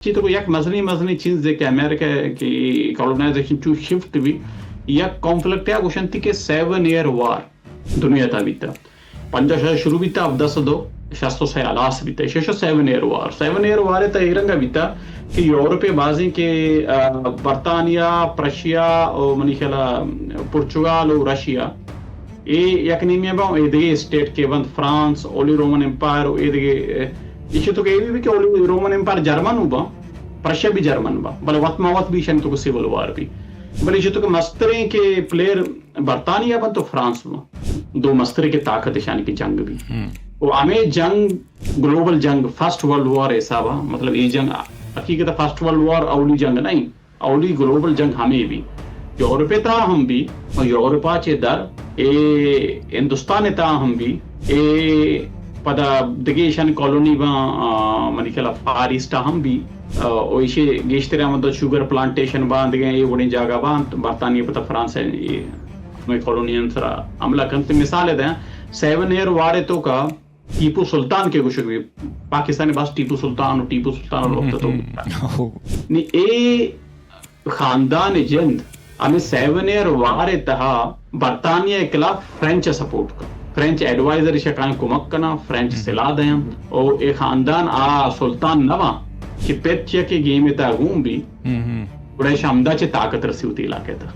ci to jak mażni चीज जे के America की कॉलोनाइजेशन टू शिफ्ट भी या कॉन्फ्लिक्ट या गोशंती के 7 ईयर वार दुनिया था बीता 50 शुरू बीता अब 10 दो शास्त्रों से आलास बीता शेषो 7 ईयर वार है इरंगा बीता कि यूरोपीय बाजी के बर्तानिया प्रशिया और मनीषला पुर्तगाल और रशिया ये यकनीमिया बा ये स्टेट के बंद फ्रांस ओली रोमन एम्पायर ये इशू तो कहीं भी कि ओली रोमन एम्पायर जर्मन हुआ प्रशिया भी जर्मन बा भले वतमावत भी शन तो सिविल वार भी भले इशू तो मस्तरे के प्लेयर बर्तानिया बन तो फ्रांस में दो मस्तरे के ताकत शान की जंग भी वो हमें जंग ग्लोबल जंग फर्स्ट वर्ल्ड वॉर ऐसा बा मतलब ये जंग हकीकत फर्स्ट वर्ल्ड वॉर अवली जंग नहीं अवली ग्लोबल जंग हमें भी यूरोपे ता हम भी और यूरोपा चे दर ए हिंदुस्तान ता हम भी ए पदा दिगेशन कॉलोनी बा मनिकला फार ईस्ट हम भी ओइशे गेश्तरा मतलब शुगर प्लांटेशन बांध गए ये बड़ी जगह बांध बर्तानिया पता फ्रांस है ये में कॉलोनियन सरा हमला करते मिसाल है 7 ईयर वारे तो का टीपू सुल्तान के कुछ भी पाकिस्तानी बस टीपू सुल्तान वक्त तो नहीं ए खानदान जिंद हमें 7 ईयर वारे तहा बर्तानिया के खिलाफ फ्रेंच सपोर्ट का फ्रेंच एडवाइजर शकान कुमक कना फ्रेंच सिला दें और एक खानदान आ सुल्तान नवा कि पेच के गेम ता घूम भी बड़े शामदा चे ताकत रसी होती इलाके था